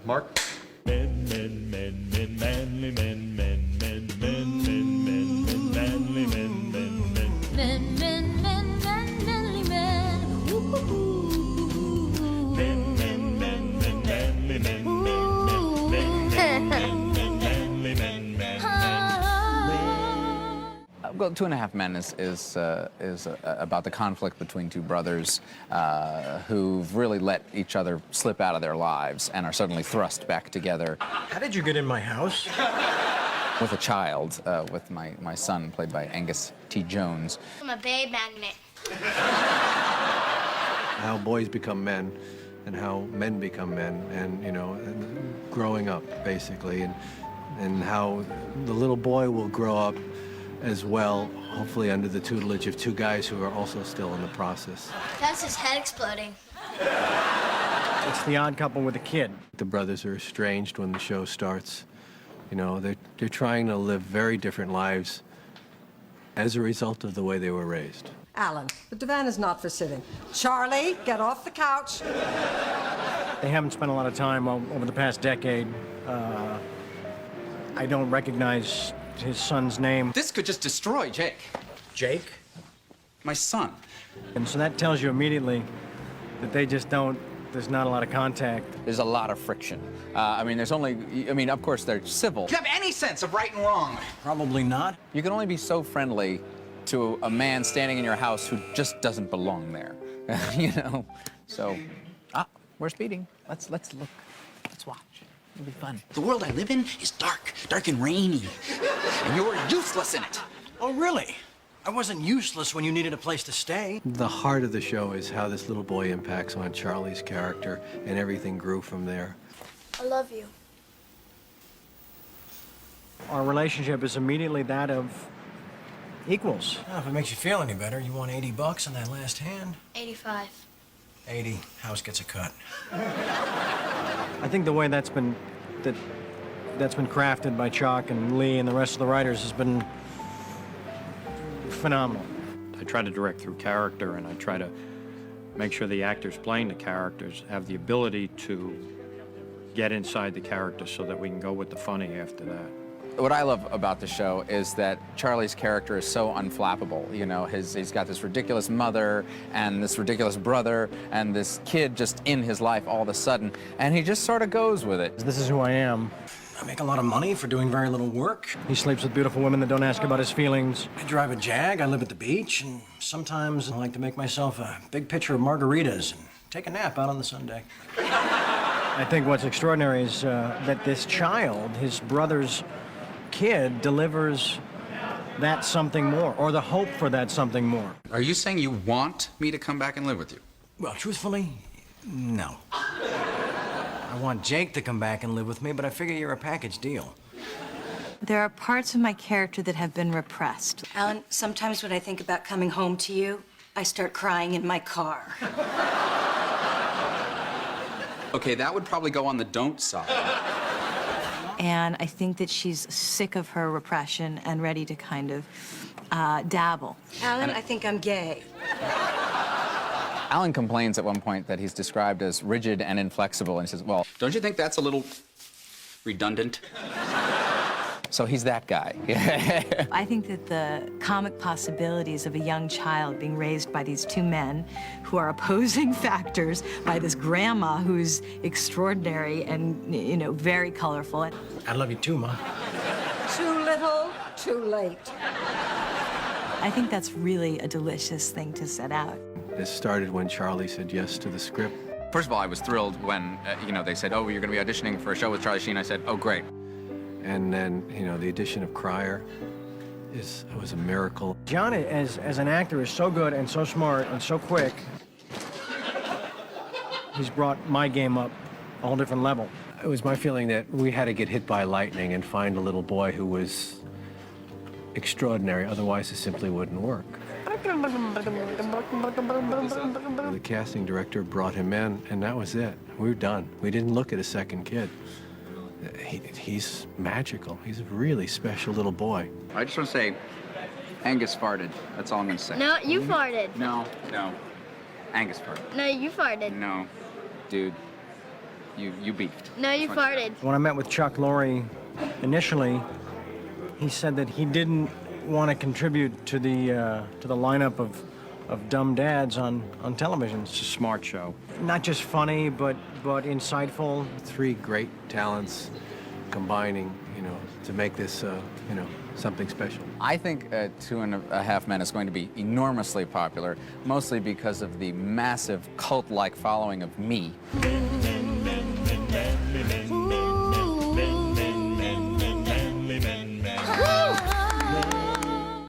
Mark? Men, men, men, men, manly men, men, men, men, men, men, men, manly men, men, men. Men, men, men, men, manly men. Ooh. Men, men, men, men, manly men, men, men, men, men, men, men, manly men, men, men. Well, Two and a Half Men is about the conflict between two brothers who've really let each other slip out of their lives and are suddenly thrust back together. How did you get in my house? With a child, with my son, played by Angus T. Jones. I'm a babe magnet. How boys become men and how men become men and, you know, and growing up, basically, and how the little boy will grow up as well, hopefully under the tutelage of two guys who are also still in the process. That's his head exploding. It's the odd couple with a kid. The brothers are estranged when the show starts. You know, they're trying to live very different lives as a result of the way they were raised. Alan, the divan is not for sitting. Charlie, get off the couch. They haven't spent a lot of time over the past decade. I don't recognize his son's name. This could just destroy Jake. Jake? My son. And so that tells you immediately that they just don't, there's not a lot of contact. There's a lot of friction. I mean, of course, they're civil. Do you have any sense of right and wrong? Probably not. You can only be so friendly to a man standing in your house who just doesn't belong there, you know? So, we're speeding. Let's look. Let's watch. It'll be fun. The world I live in is dark and rainy. And you're useless in it. Oh, really? I wasn't useless when you needed a place to stay. The heart of the show is how this little boy impacts on Charlie's character, and everything grew from there. I love you. Our relationship is immediately that of equals. Well, if it makes you feel any better, you want $80 on that last hand? 85. 80. House gets a cut. I think the way that's been crafted by Chuck and Lee and the rest of the writers has been phenomenal. I try to direct through character, and I try to make sure the actors playing the characters have the ability to get inside the character so that we can go with the funny after that. What I love about the show is that Charlie's character is so unflappable. You know, he's got this ridiculous mother and this ridiculous brother and this kid just in his life all of a sudden, and he just sort of goes with it. This is who I am. I make a lot of money for doing very little work. He sleeps with beautiful women that don't ask about his feelings. I drive a Jag, I live at the beach, and sometimes I like to make myself a big pitcher of margaritas and take a nap out on the sun deck. I think what's extraordinary is that this child, his brother's kid, delivers that something more, or the hope for that something more. Are you saying you want me to come back and live with you? Well, truthfully, no. I want Jake to come back and live with me, but I figure you're a package deal. There are parts of my character that have been repressed. Alan, sometimes when I think about coming home to you, I start crying in my car. Okay, that would probably go on the don't side. And I think that she's sick of her repression and ready to kind of dabble. Alan, I think I'm gay. Alan complains at one point that he's described as rigid and inflexible, and he says, well, Don't you think that's a little redundant? so he's that guy. I think that the comic possibilities of a young child being raised by these two men who are opposing factors by this grandma who's extraordinary and, you know, very colorful. I love you too, Ma. Too little, too late. I think that's really a delicious thing to set out. This started when Charlie said yes to the script. First of all, I was thrilled when, they said, oh, you're going to be auditioning for a show with Charlie Sheen. I said, oh, great. And then, the addition of Cryer was a miracle. John, as an actor, is so good and so smart and so quick. He's brought my game up a whole different level. It was my feeling that we had to get hit by lightning and find a little boy who was extraordinary, otherwise it simply wouldn't work. The casting director brought him in, and that was it. We were done. We didn't look at a second kid. He's magical. He's a really special little boy. I just want to say, Angus farted. That's all I'm going to say. No, you farted. No. Angus farted. No, you farted. No. Dude. you beefed. No, you farted. When I met with Chuck Lorre initially, he said that he didn't want to contribute to the lineup of dumb dads on television. It's a smart show. Not just funny, but insightful. 3 great talents combining, you know, to make this, you know, something special. I think 2.5 Men is going to be enormously popular, mostly because of the massive cult-like following of me. Men, men, men, manly men.